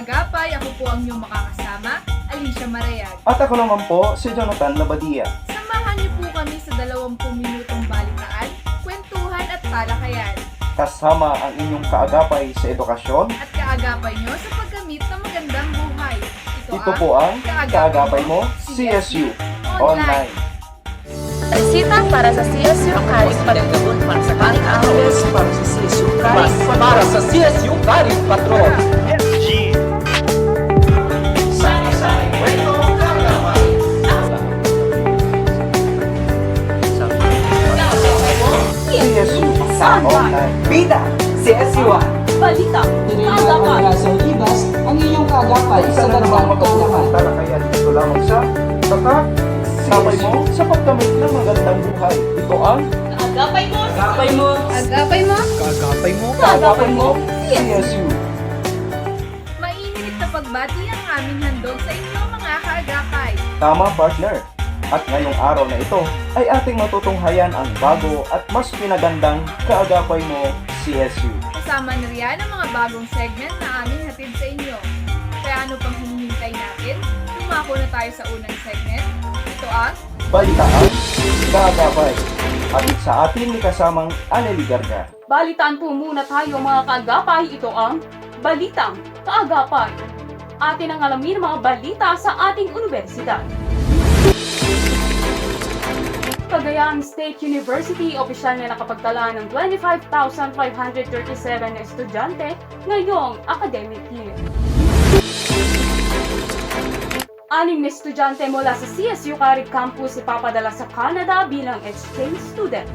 kaagapay, ako po ang inyong makakasama, Alicia Marayag. At ako naman po, si Jonathan Labadia. Samahan niyo po kami sa 20 minutong balitaan, kwentuhan at talakayan. Kasama ang inyong kaagapay sa edukasyon. At kaagapay nyo sa paggamit ng magandang buhay. Ito po ang kaagapay mo, CSU Online. Resita para sa CSU Karis Parektibon para sa Karing Ahos para sa CSU Karis para sa CSU Karis Patron. SG. CSU Online. Bida, CSU Balita, Kaagapay sa Ibas, ang inyong kaagapay Isa sa na namang dalawang makapulong kaagapay. talakayan dito lamang sa kasabay mo sa pagkamit ng magandang buhay. Ito ang kaagapay mo, Agapay mo? kaagapay mo, CSU. Mainit na pagbati ang aming handog sa inyo mga kaagapay. Tama, partner. At ngayong araw na ito ay ating matutunghayan ang bago at mas pinagandang kaagapay mo, CSU. Kasama na riyan ang mga bagong segment na aming hatid sa inyo. Kaya ano pang hinihintay natin? Tumako na tayo sa unang segment. Ito ang Balitaan, kaagapay. Hatid sa atin ni kasamang Anneli Garga. Balitaan po muna tayo mga kaagapay. Ito ang Balitang Kaagapay. Atin ang alamin ang mga balita sa ating universidad. Cagayan State University opisyal na nakapagtala ng 25,537 na estudyante ngayong academic year. 6 na estudyante mula sa CSU Carib Campus ipapadala sa Canada bilang exchange student.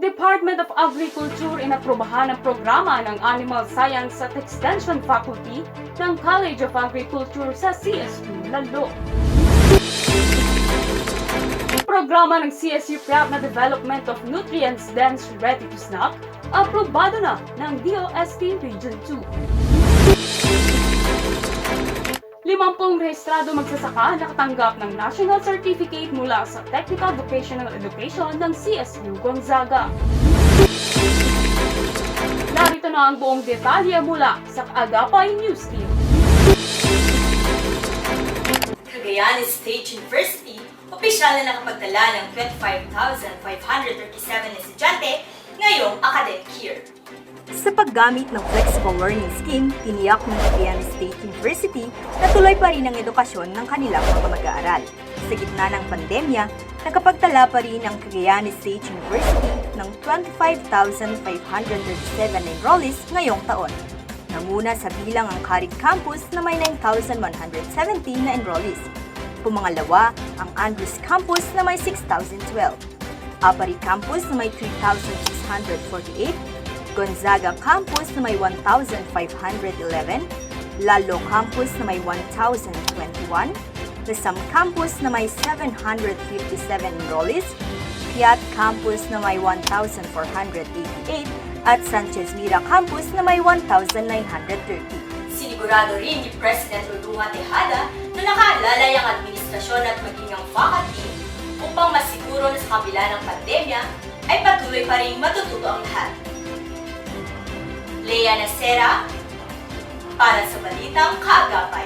Department of Agriculture inaprubahan ang programa ng Animal Science at Extension Faculty ng College of Agriculture sa CSU Lalo. Programa ng CSU Prep na Development of Nutrients Dense Ready to Snack, aprobado na ng DOST Region 2. 50 rehistrado magsasaka nakatanggap ng National Certificate mula sa Technical Vocational Education ng CSU Gonzaga. Narito na ang buong detalye mula sa Kaagapay News Team. Cagayan State University, opisyal na nakapagtala ng 25,537 estudyante ngayong academic year. Sa paggamit ng Flexible Learning Scheme, tiniyak ng Cagayan State University na tuloy pa rin ang edukasyon ng kanilang mga mag-aaral. Sa gitna ng pandemya, nakapagtala pa rin ang Cagayan State University ng 25,537 enrollees ngayong taon. Nanguna sa bilang ang Carib Campus na may 9,117 na enrollees. Pumangalawa ang Andrews Campus na may 6,012. Apari Campus na may 3,648. Gonzaga Campus na may 1,511, Lalo Campus na may 1,021, Rizal Campus na may 757 enrollees, Piat Campus na may 1,488, at Sanchez Mira Campus na may 1,930. Sinigurado rin ni President Roduma Tejada na nakaalalay ang administrasyon at maging ang faculty upang masiguro na sa kabila ng pandemya ay patuloy pa rin matututo ang lahat. Lea Nacera, para sa Balitang Kaagapay.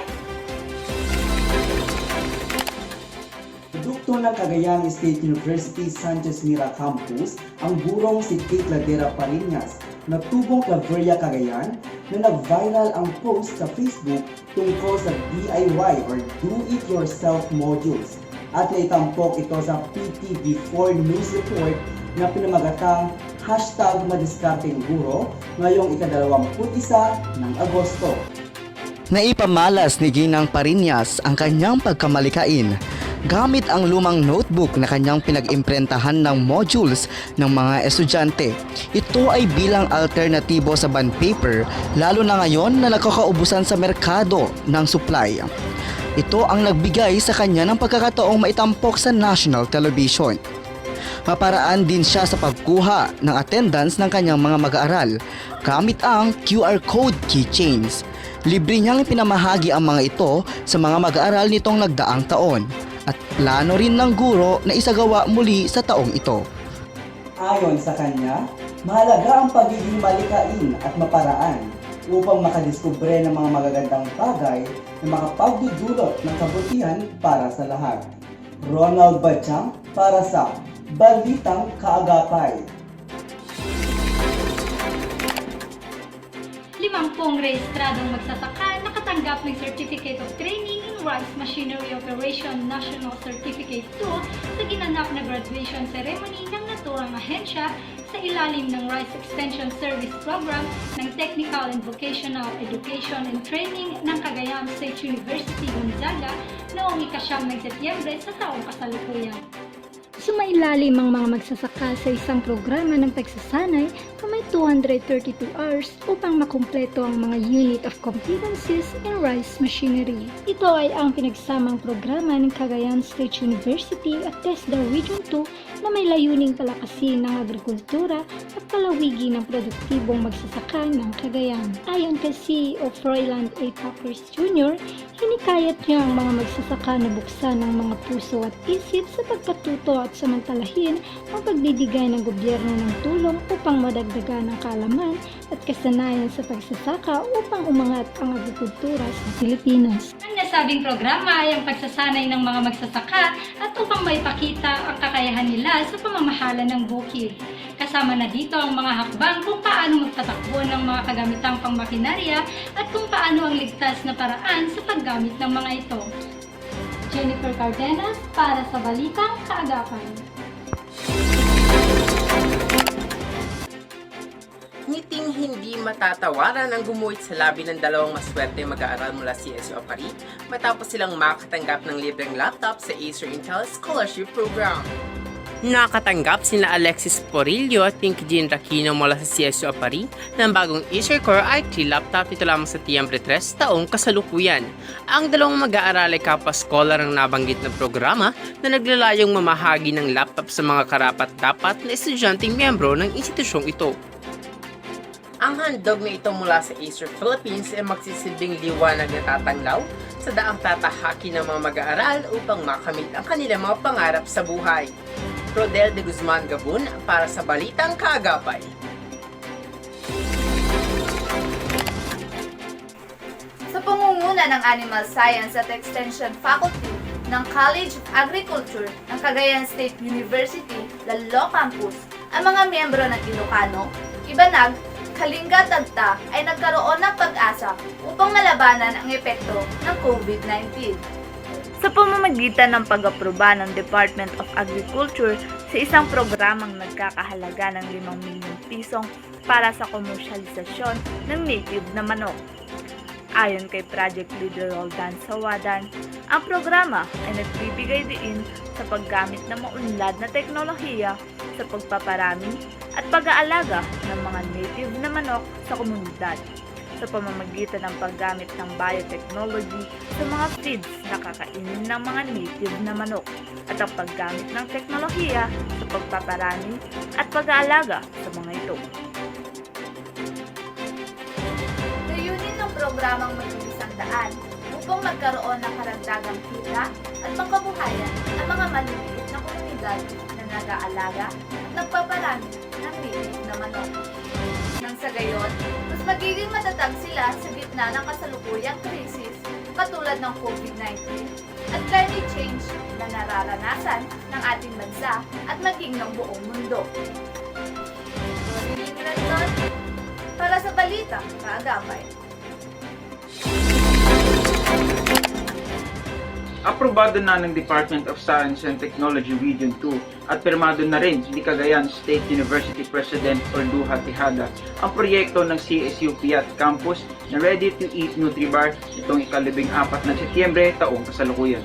Produkto ng Cagayan State University Sanchez Mira Campus ang burong si Kate Ladera Parinas na tubong Claveria Cagayan na nag-viral ang post sa Facebook tungkol sa DIY or Do-It-Yourself modules at naitampok ito sa PTV4 News Report na pinamagatang #madiskarteng guro ngayong ika-21 ng Agosto. Naipamalas ni Ginang Parinas ang kanyang pagkamalikain gamit ang lumang notebook na kanyang pinag-imprentahan ng modules ng mga estudyante. Ito ay bilang alternatibo sa bond paper lalo na ngayon na nakakaubusan sa merkado ng supply. Ito ang nagbigay sa kanya ng pagkakataong maitampok sa national television. Maparaan din siya sa pagkuha ng attendance ng kanyang mga mag-aaral gamit ang QR code keychains. Libre niyang pinamahagi ang mga ito sa mga mag-aaral nitong nagdaang taon at plano rin ng guro na isagawa muli sa taong ito. Ayon sa kanya, mahalaga ang pagiging malikain at maparaan. upang makadiskubre ng mga magagandang bagay na makapagdudulot ng kabutihan para sa lahat. Ronald Bajang para sa Balitang Kaagapay. 50 rehistradong magsasaka nakatanggap ng Certificate of Training in Rice Machinery Operation National Certificate 2 sa ginanap na graduation ceremony ng naturang ahensya sa ilalim ng Rice Extension Service Program ng Technical and Vocational Education and Training ng Cagayan State University Gonzaga noong ika-9 ng Setyembre sa taong kasalukuyan. Sumailalim ang mga magsasaka sa isang programa ng pagsasanay na may 232 hours upang makumpleto ang mga Unit of Competencies in Rice Machinery. Ito ay ang pinagsamang programa ng Cagayan State University at TESDA Region 2 na may layuning palakasin ng agrikultura at palawigin ang produktibong magsasaka ng Cagayan. Ayon kay CEO Froiland A. Packers Jr., hinikayat niya ang mga magsasaka na buksan ang mga puso at isip sa pagkatuto at samantalahin ang pagdidigay ng gobyerno ng tulong upang madagdagan ang kaalaman at kasanayan sa pagsasaka upang umangat ang agrikultura sa Pilipinas. Ang nasabing programa ay ang pagsasanay ng mga magsasaka at upang maipakita ang kakayahan nila sa pamamahala ng bukid. Kasama na dito ang mga hakbang kung paano magtatakbo ng mga kagamitang pangmakinarya at kung paano ang ligtas na paraan sa paggamit ng mga ito. Jennifer Cardenas para sa Balitang Kaagapay. Ngiting hindi matatawaran ang gumuhit sa labi ng dalawang maswerte mag-aaral mula CSU Paris matapos silang makatanggap ng libreng laptop sa Acer Intel Scholarship Program. Nakatanggap sina Alexis Porillo at Pinky Jean Raquino mula sa CSU Paris ng bagong Acer Core i3 laptop ito lamang sa Setyembre 3 taong kasalukuyan. Ang dalawang mag-aaral ay kapwa-scholar ang nabanggit na programa na naglalayong mamahagi ng laptop sa mga karapat-dapat na estudyanteng miyembro ng institusyong ito. Ang handog na ito mula sa Acer Philippines ay magsisilbing liwanag na tatanglaw sa daang tatahaki ng mga mag-aaral upang makamit ang kanilang mga pangarap sa buhay. Rodel de Guzman Gabun para sa Balitang Kaagapay. Sa pangunguna ng Animal Science at Extension Faculty ng College of Agriculture ng Cagayan State University, Lalo Campus, ang mga miyembro ng Ilocano, Ibanag, Kalinga, Tagta ay nagkaroon ng pag-asa upang malabanan ang epekto ng COVID-19. Sa pamamagitan ng pag-aproba ng Department of Agriculture sa isang programang nagkakahalaga ng 5 milyong pisong para sa komersyalisasyon ng native na manok. Ayon kay Project Leader Roldan Sawadan, ang programa ay nagbibigay diin sa paggamit ng maunlad na teknolohiya sa pagpaparami at pag-aalaga ng mga native na manok sa komunidad sa pamamagitan ng paggamit ng biotechnology sa mga feeds na kakainin ng mga native na manok at ang paggamit ng teknolohiya sa pagpaparami at pag-aalaga sa mga ito. Layunin ng programang Mabilisang Daan upang magkaroon ng karagdagang kita at pangkabuhayan ang mga maliliit na komunidad na nag-aalaga at nagpaparami ng native na manok. Nang sa gayon, mas magiging matatag sila sa gitna ng kasalukuyang krisis katulad ng COVID-19 at climate change na nararanasan ng ating bansa at maging ng buong mundo. Rory Ranton para sa Balitang Kaagapay. Aprobado na ng Department of Science and Technology Region 2 at pirmado na rin ni Cagayan State University President Orduha Tejada ang proyekto ng CSU Piat Campus na Ready-to-Eat Nutribar itong ika-14 ng Setyembre taong kasalukuyan.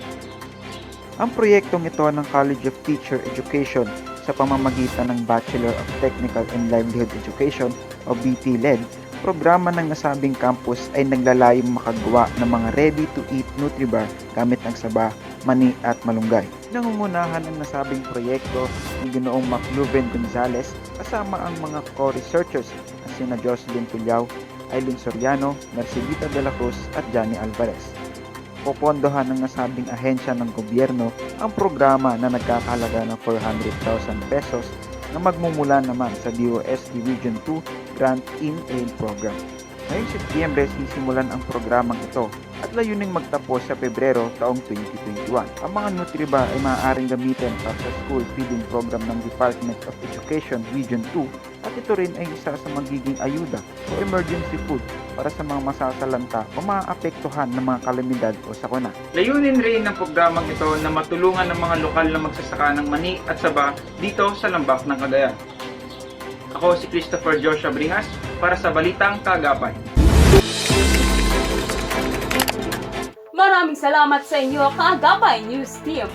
Ang proyektong ito ng College of Teacher Education sa pamamagitan ng Bachelor of Technical and Livelihood Education o BP-LED, programa ng nasabing campus ay naglalayong makagawa ng mga ready-to-eat Nutribar gamit ang saba, mani at malunggay. Nangungunahan ang nasabing proyekto ng Ginoong Macluven Gonzales kasama ang mga co-researchers na sina Jocelyn Tulyao, Aileen Soriano, Mercedita de la Cruz at Johnny Alvarez. Popondohan ng nasabing ahensya ng gobyerno ang programa na nagkakahalaga ng 400,000 pesos na magmumula naman sa DOST Region 2 Grant-in-Aid Program. Ngayong Setyembre sisimulan ang programang ito at layuning magtapos sa Pebrero taong 2021. Ang mga Nutriba ay maaaring gamitin para sa school feeding program ng Department of Education Region 2 at ito rin ay isa sa magiging ayuda o emergency food para sa mga masasalanta o maaapektuhan ng mga kalamidad o sakuna. Layunin rin ng programang ito na matulungan ng mga lokal na magsasaka ng mani at saba dito sa Lambak ng Cagayan. Ako si Christopher Joshua Bringas para sa Balitang Kaagapay. Maraming salamat sa inyo, Kaagapay News Team.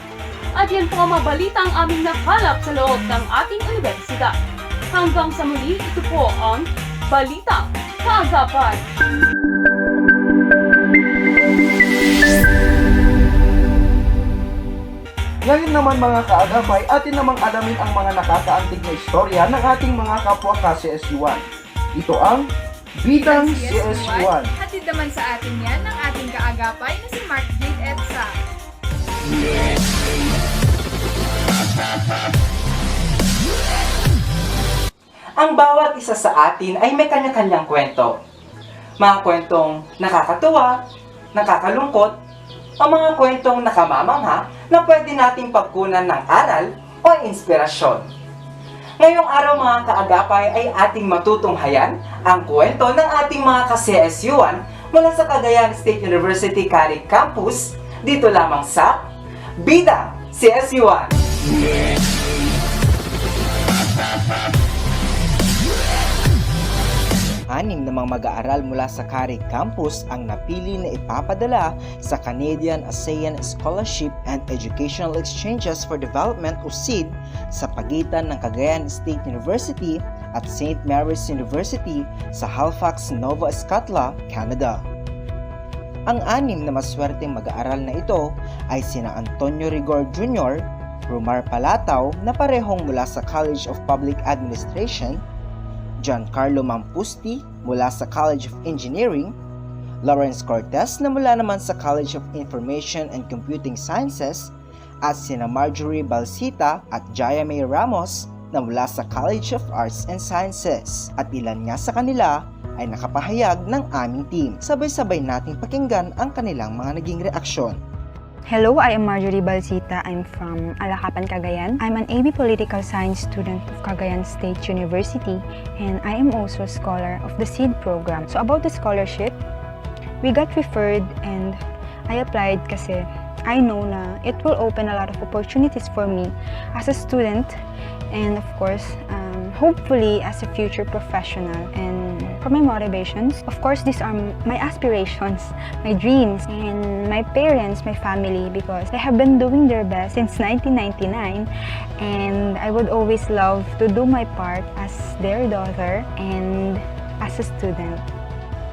At yan po ang mabalitang aming nakalap sa loob ng ating universidad. Hanggang sa muli, ito po ang Balitang Kaagapay. Ngayon naman mga kaagapay, atin namang alamin ang mga nakakaantig na istorya ng ating mga kapwa ka-CSU1. Ito ang Bidang CSU1. Hatid naman sa atin yan ng ating kaagapay na si Mark Jade Edsa. Ang bawat isa sa atin ay may kanya-kanyang kwento. Mga kwentong nakakatuwa, nakakalungkot, o mga kwentong nakamamangha na pwede nating pagkunan ng aral o inspirasyon. Ngayong araw mga kaagapay ay ating matutunghayan ang kwento ng ating mga ka-CSU1 mula sa Cagayan State University Caric Campus dito lamang sa Bida CSU1. Anim na mga mag-aaral mula sa Caric Campus ang napili na ipapadala sa Canadian ASEAN Scholarship and Educational Exchanges for Development o SEED sa pagitan ng Cagayan State University at St. Mary's University sa Halifax, Nova Scotia, Canada. Ang anim na maswerteng mag-aaral na ito ay sina Antonio Rigor Jr., Romar Palataw na parehong mula sa College of Public Administration, Giancarlo Mampusti mula sa College of Engineering, Lawrence Cortez na mula naman sa College of Information and Computing Sciences, at sina Marjorie Balsita at Jaya May Ramos na mula sa College of Arts and Sciences. At ilan nga sa kanila ay nakapahayag ng aming team. Sabay-sabay nating pakinggan ang kanilang mga naging reaksyon. Hello, I am Marjorie Balsita. I'm from Alacapan, Cagayan. I'm an AB Political Science student of Cagayan State University, and I am also a scholar of the SEED program. So about the scholarship, we got referred and I applied kasi I know na it will open a lot of opportunities for me as a student and of course, hopefully as a future professional. And for my motivations, of course, these are my aspirations, my dreams, and my parents, my family, because they have been doing their best since 1999, and I would always love to do my part as their daughter and as a student.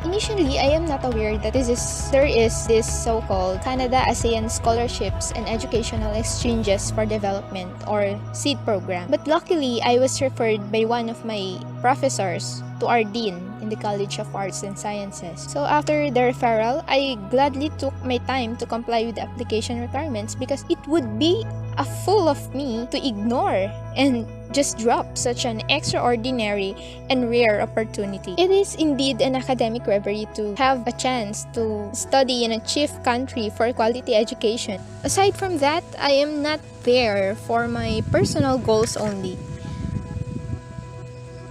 Initially, I am not aware that there is this so-called Canada ASEAN Scholarships and Educational Exchanges for Development or SEED program. But luckily, I was referred by one of my professors to our dean in the College of Arts and Sciences. So after the referral, I gladly took my time to comply with the application requirements because it would be a fool of me to ignore and just drop such an extraordinary and rare opportunity. It is indeed an academic reverie to have a chance to study in a chief country for quality education. Aside from that, I am not there for my personal goals only.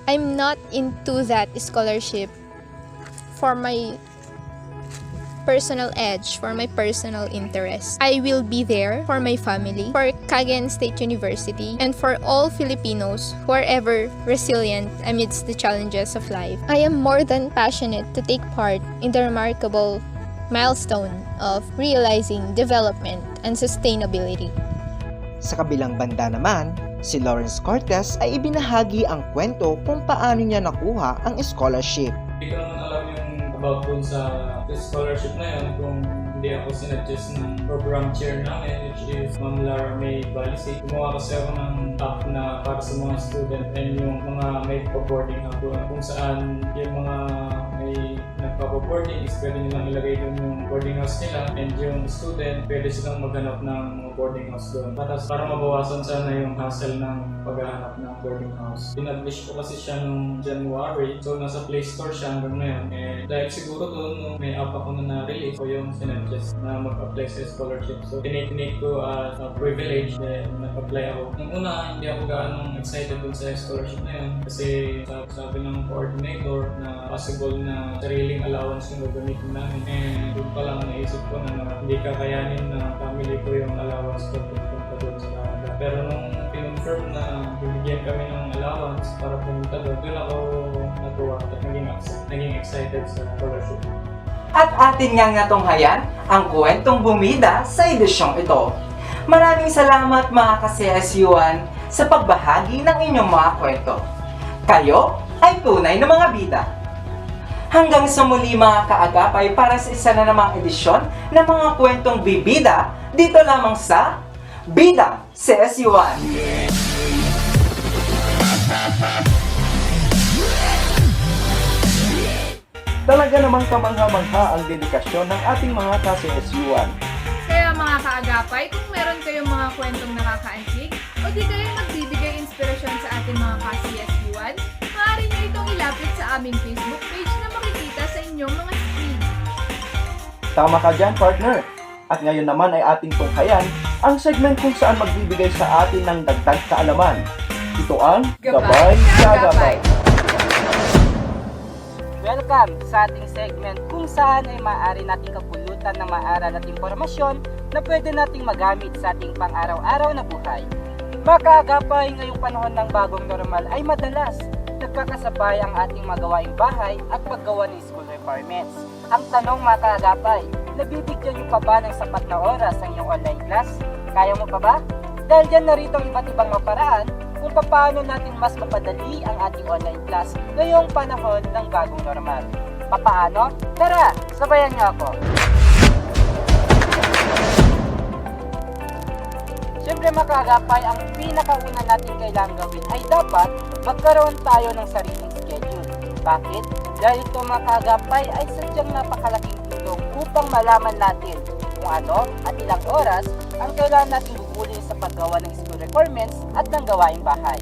I'm not into that scholarship for my personal edge, for my personal interest. I will be there for my family, for Cagayan State University, and for all Filipinos who are ever resilient amidst the challenges of life. I am more than passionate to take part in the remarkable milestone of realizing development and sustainability. Sa kabilang banda naman, si Lawrence Cortez ay ibinahagi ang kwento kung paano niya nakuha ang scholarship. Hindi ko naman alam yung about dun sa scholarship na yun kung hindi ako sinuggest ng program chair namin, which is Ma'am Lara May Balisi. Gumawa kasi ako ng app na para sa mga student and yung mga may pa-boarding ako kung saan yung mga may magpapaboarding is pwede nilang ilagay doon yung boarding house nila, and yung student pwede silang maghanap ng mga boarding house doon para mabawasan sana yung hassle ng paghahanap ng boarding house. Pinablish ko kasi siya nung January, so nasa Play Store siya hanggang ngayon. Dahil siguro doon nung may app ako na na-release ko yung sinuggest na mag-apply sa scholarship. So tinake ko as a privilege na nag-apply ako. Nung una, hindi ako gaano excited dun sa scholarship na yun kasi sabi ng coordinator na possible na sariling allowance yung gagamitin namin. And doon pa lang naisip ko na hindi kakayanin na family ko yung allowance ko pumunta doon sa Canada. Pero nung kinonfirm na bibigyan kami ng allowance para pumunta doon ako natuwa at naging excited sa scholarship. At atin ngang natunghayan ang kwentong bumida sa edisyong ito. Maraming salamat mga ka-CSUan sa pagbahagi ng inyong mga kwento. Kayo ay tunay na mga bida. Hanggang sa muli mga kaagapay para sa isa na namang edisyon ng mga kwentong bibida dito lamang sa Bida CSUan. Talaga namang kamangha-mangha ang dedikasyon ng ating mga ka-CSUan. Kaya mga kaagapay, kung meron kayong mga kwentong nakakaantig o di kayo magbibigay inspirasyon sa ating mga ka-CSUan, maaari nyo itong ilapit sa aming Facebook page na makikita sa inyong mga screen. Tama ka dyan, partner. At ngayon naman ay ating tunghayan ang segment kung saan magbibigay sa atin ng dagdag kaalaman. Ito ang Gabay Kaagapay. Welcome sa ating segment kung saan ay maaari nating kapulutan ng maaral at impormasyon na pwede nating magamit sa ating pang-araw-araw na buhay. Makaagapay ngayong panahon ng bagong normal ay madalas nagkakasabay ang ating magawaing bahay at paggawa ng school requirements. Ang tanong makaagapay, nabibigyan niyo pa ba ng sapat na oras ang iyong online class? Kaya mo pa ba? Dahil dyan narito ang iba't ibang maparaan kung paano natin mas mapadali ang ating online class ngayong panahon ng bagong normal. Papaano? Tara, sabayan niyo ako. Siyempre makaagapay, ang pinakauna natin kailangang gawin ay dapat magkaroon tayo ng sariling schedule. Bakit? Dahil ito makaagapay ay sadyang napakalaking tulong upang malaman natin kung ano at ilang oras ang kailangan natin gugulin sa paggawa ng school requirements at ng gawaing bahay.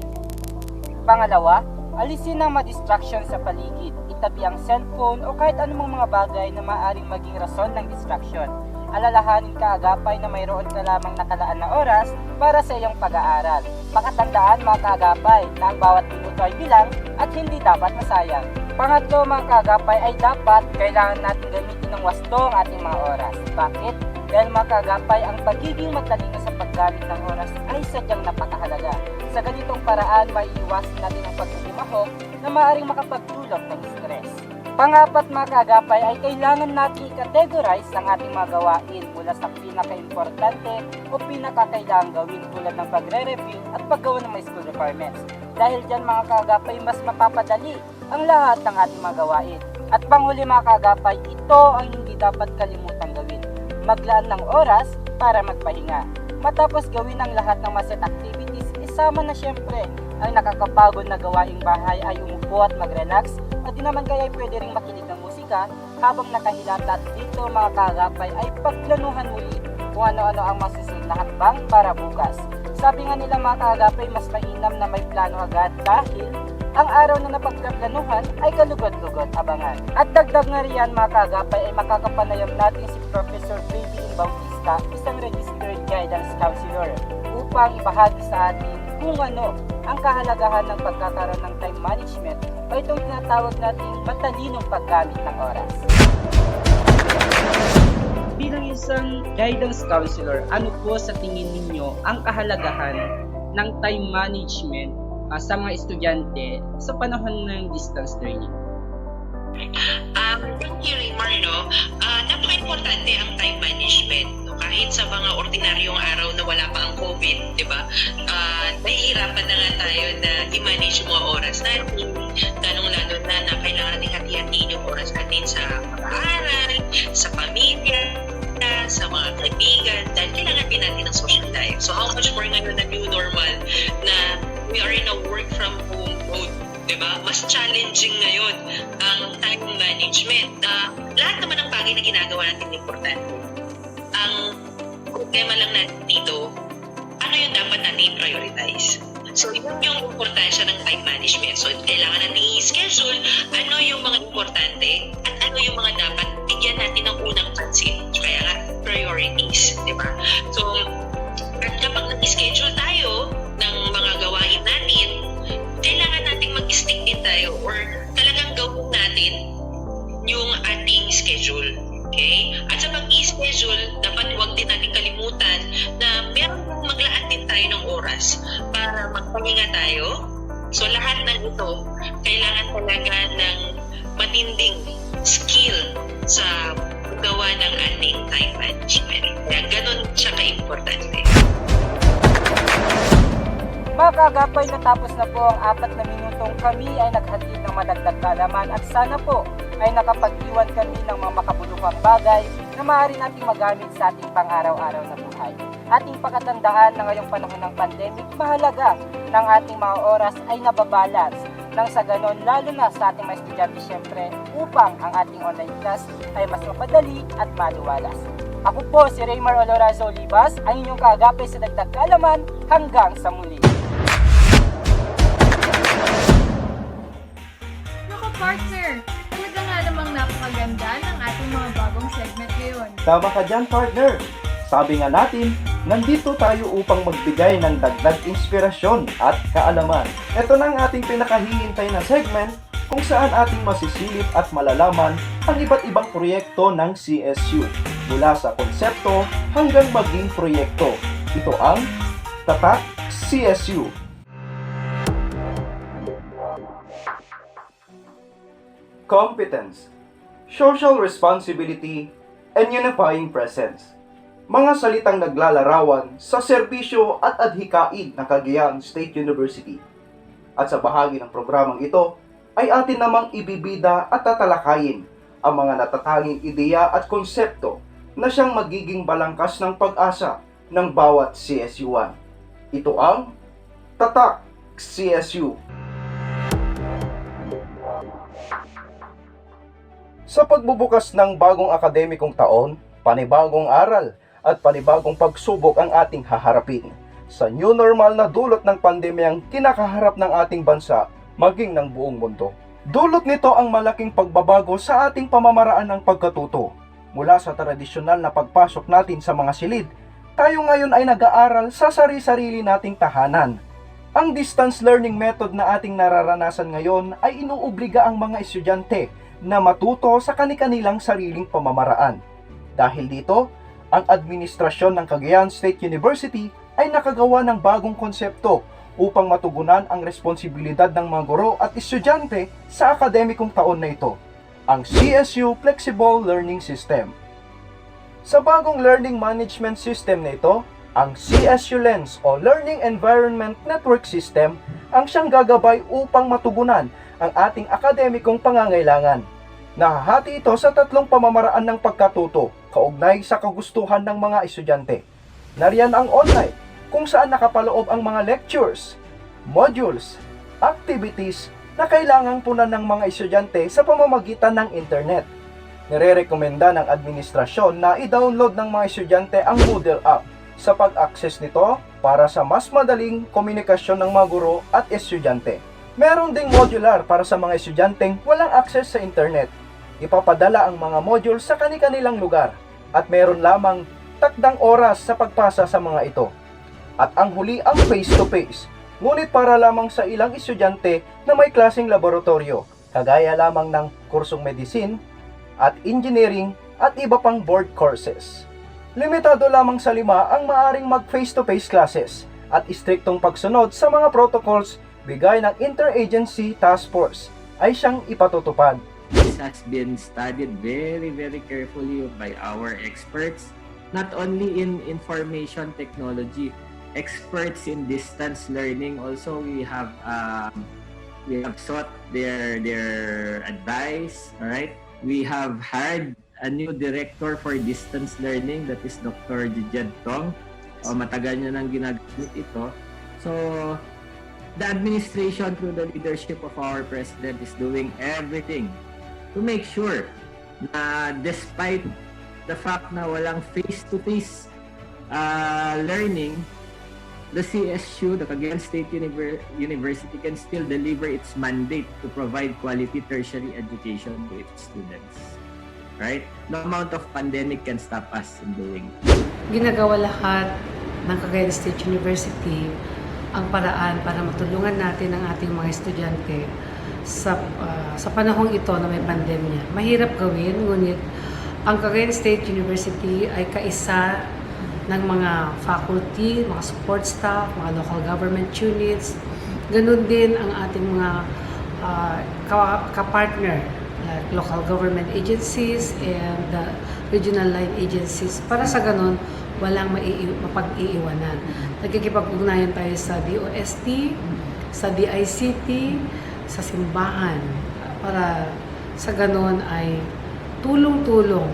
Pangalawa, alisin ang mga distraction sa paligid. Itabi ang cellphone o kahit anumang mga bagay na maaaring maging rason ng distraction. Alalahanin kaagapay na mayroon ka lamang nakalaan na oras para sa iyong pag-aaral. Pakatandaan mga kaagapay na ang bawat minuto ay bilang at hindi dapat masayang. Pangatlo mga kaagapay ay dapat kailangan natin gamitin ng wasto ang ating mga oras. Bakit? Dahil mga kaagapay, ang pagiging matalino sa paggamit ng oras ay sadyang napakahalaga. Sa ganitong paraan, maiiwasan natin ang pagkulimahok na maaaring makapagdulot ng stress. Pangapat mga kaagapay ay kailangan natin i-categorize ang ating mga gawain mula sa pinaka-importante o pinaka-kailangan gawin tulad ng pagre-review at paggawa ng mga school requirements. Dahil dyan mga kaagapay, mas mapapadali ang lahat ng ating mga gawain. At panghuli mga kaagapay, ito ang hindi dapat kalimutang gawin. Maglaan ng oras para magpahinga. Matapos gawin ang lahat ng mga set activities, isama na syempre ang nakakapagod na gawaing bahay ay umupo at mag-relax at di naman kaya ay pwede ring makinig ng musika habang nakahilata. At dito mga kaagapay ay pagplanuhan muli kung ano-ano ang masusunod na hakbang para bukas. Sabi nga nila mga kaagapay, mas mainam na may plano agad dahil ang araw na napagkaplanuhan ay kalugod-lugod abangan. At dagdag nga riyan mga kaagapay ay makakapanayam natin si Professor Baby Bautista, isang registered guidance counselor, upang ibahagi sa atin kung ano ang kahalagahan ng pagkakaroon ng time management o itong tinatawag nating matalinong paggamit ng oras. Bilang isang guidance counselor, ano po sa tingin ninyo ang kahalagahan ng time management sa mga estudyante sa panahon ng distance learning? Thank you, Raymar. Napaka-importante ang time management. Kahit sa mga ordinaryong araw na wala pa ang COVID, di ba? Nahihirapan na nga tayo na i-manage mga oras natin, lalong-lalo na kailangan natin hati-hatiin yung oras natin sa pag-aaral, sa pamilya, sa mga kaibigan, dahil kailangan din natin ng social life. So how much more ngayon na new normal na we are in a work from home mode, diba? Mas challenging ngayon ang time management. Lahat naman ng bagay na ginagawa natin importante. Ang problema lang natin dito, ano yung dapat natin i-prioritize? So, yun yung importansya ng time management. So, kailangan natin i-schedule ano yung mga importante at ano yung mga dapat bigyan natin ng unang pansin. Kaya nga, priorities, di ba? So, at kapag nag-schedule tayo ng mga gawain natin, kailangan nating mag-stick din tayo or talagang gawin natin yung ating schedule. Okay? At sa pag-i-schedule, dapat huwag din natin kalimutan na meron maglaan din tayo ng oras para magpahinga tayo. So lahat ng ito, kailangan talaga ng matinding skill sa gawa ng ating time management. Kaya ganun siya ka-importante. Mga kagapay, natapos na po ang 4 na minutong kami ay naghatid ng madagdag kaalaman at sana po ay nakapag-iwan kami ng mga makabuluhang bagay na maaari nating magamit sa ating pang-araw-araw na buhay. Ating pakatandaan na ngayong panahon ng pandemic, mahalaga ng ating mga oras ay nababalance nang sa ganon, lalo na sa ating mga estudyante syempre, upang ang ating online class ay mas mapadali at maluwalas. Ako po si Raymar Olorazo Olivas, ang inyong kaagapay sa dagdag kaalaman. Hanggang sa muli. Partner, talaga nga namang napakaganda ng ating mga bagong segment ngayon. Tama ka dyan, partner. Sabi nga natin, nandito tayo upang magbigay ng dagdag inspirasyon at kaalaman. Ito na ang ating pinakahihintay na segment kung saan ating masisilip at malalaman ang iba't ibang proyekto ng CSU mula sa konsepto hanggang maging proyekto. Ito ang Tatak CSU. Competence, social responsibility, and unifying presence. Mga salitang naglalarawan sa serbisyo at adhikain ng Cagayan State University. At sa bahagi ng programang ito, ay atin namang ibibida at tatalakayin ang mga natatanging ideya at konsepto na siyang magiging balangkas ng pag-asa ng bawat CSU-an. Ito ang Tatak CSU. Sa pagbubukas ng bagong akademikong taon, panibagong aral at panibagong pagsubok ang ating haharapin sa new normal na dulot ng pandemyang kinakaharap ng ating bansa maging ng buong mundo. Dulot nito ang malaking pagbabago sa ating pamamaraan ng pagkatuto. Mula sa tradisyonal na pagpasok natin sa mga silid, tayo ngayon ay nag-aaral sa sarili-sarili nating tahanan. Ang distance learning method na ating nararanasan ngayon ay inuobliga ang mga estudyante na matuto sa kani-kanilang sariling pamamaraan. Dahil dito, ang administrasyon ng Cagayan State University ay nakagawa ng bagong konsepto upang matugunan ang responsibilidad ng mga guro at estudyante sa akademikong taon na ito, ang CSU Flexible Learning System. Sa bagong learning management system na ito, ang CSU Lens o Learning Environment Network System ang siyang gagabay upang matugunan ang ating akademikong pangangailangan. Nahahati ito sa 3 pamamaraan ng pagkatuto, kaugnay sa kagustuhan ng mga estudyante. Nariyan ang online, kung saan nakapaloob ang mga lectures, modules, activities na kailangang punan ng mga estudyante sa pamamagitan ng internet. Nire-rekomenda ng administrasyon na i-download ng mga estudyante ang Moodle app sa pag-access nito para sa mas madaling komunikasyon ng mga guro at estudyante. Meron ding modular para sa mga estudyanteng walang access sa internet. Ipapadala ang mga module sa kani-kanilang lugar at meron lamang takdang oras sa pagpasa sa mga ito. At ang huli ang face-to-face, ngunit para lamang sa ilang estudyante na may klaseng laboratorio, kagaya lamang ng kursong medicine at engineering at iba pang board courses. Limitado lamang sa 5 ang maaring mag face-to-face classes at istriktong pagsunod sa mga protocols bigay ng Interagency Task Force ay siyang ipatutupad. This has been studied very carefully by our experts, not only in information technology, experts in distance learning also. We have sought their advice. All right, we have hired a new director for distance learning, that is Dr. Jijed Tong. Matagal niya nang ginagamit ito. So the administration through the leadership of our president is doing everything to make sure na despite the fact na walang face-to-face learning, the CSU, the Cagayan State University, can still deliver its mandate to provide quality tertiary education to its students. Right? No amount of pandemic can stop us in doing it. Ginagawa lahat ng Cagayan State University ang paraan para matulungan natin ang ating mga estudyante sa panahong ito na may pandemya. Mahirap gawin, ngunit ang Cagayan State University ay kaisa ng mga faculty, mga support staff, mga local government units. Ganun din ang ating mga kapartner, like local government agencies and regional line agencies. Para sa ganun, walang mapag-iiwanan. Nagkikipag-ugnayan tayo sa DOST, sa DICT, sa simbahan, para sa ganun ay tulong-tulong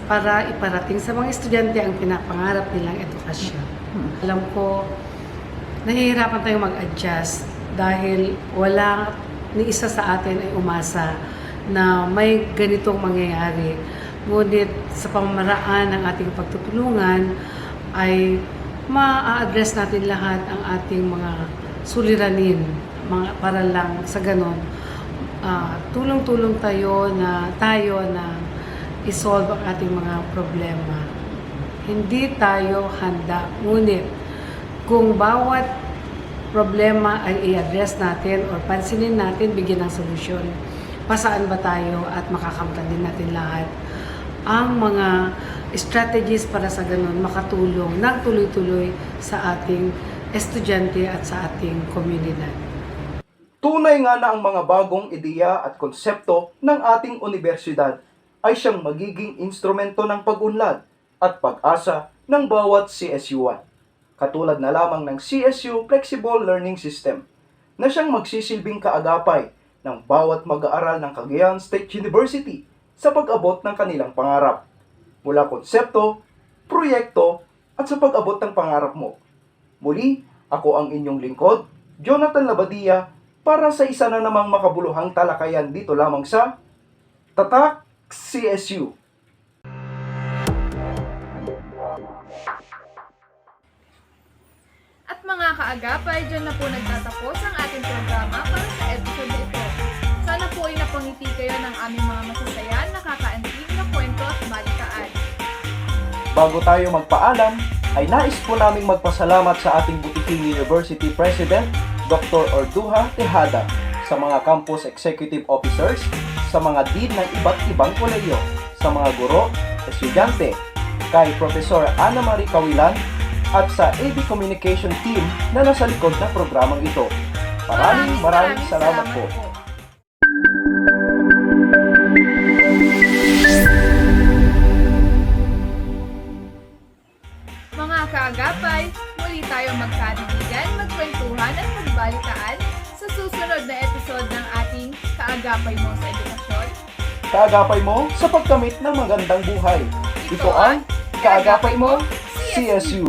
para iparating sa mga estudyante ang pinapangarap nilang edukasyon. Alam ko, nahihirapan tayong mag-adjust dahil wala ni isa sa atin ay umasa na may ganitong mangyayari. Ngunit sa pamamaraan ng ating pagtutulungan ay ma-address natin lahat ang ating mga suliranin para lang sa ganon tulong-tulong tayo na isolve ang ating mga problema. Hindi tayo handa, ngunit kung bawat problema ay i-address natin or pansinin natin, bigyan ng solusyon, pasaan ba tayo at makakamtan din natin lahat ang mga strategies para sa ganun makatulong ng tuloy-tuloy sa ating estudyante at sa ating komunidad. Tunay nga na ang mga bagong ideya at konsepto ng ating universidad ay siyang magiging instrumento ng pag-unlad at pag-asa ng bawat CSU1. Katulad na lamang ng CSU Flexible Learning System na siyang magsisilbing kaagapay ng bawat mag-aaral ng Cagayan State University sa pag-abot ng kanilang pangarap. Mula konsepto, proyekto, at sa pag-abot ng pangarap mo. Muli, ako ang inyong lingkod, Jonathan Labadia, para sa isa na namang makabuluhang talakayan dito lamang sa Tatak CSU. At mga kaagapay, dyan na po nagtatapos ang ating programa para sa episode na ito. Sana po ay napangiti kayo ng aming mga masasaya, nakakaantig na kwento at balitaan. Bago tayo magpaalam, ay nais po naming magpasalamat sa ating Butiking University President, Dr. Orduha Tejada, sa mga campus executive officers, sa mga dean ng iba't ibang kolehiyo, sa mga guro, estudyante, kay Professor Ana Marie Cawilan, at sa AB Communication Team na nasa likod ng programang ito. Maraming salamat po. Mga kaagapay, muli tayong magkaibigan, magkwentuhan at magbalitaan sa susunod na episode ng ating Kaagapay Mo sa Edukasyon. Kaagapay mo sa pagkamit ng magandang buhay. Ito ang Kaagapay Mo CSU.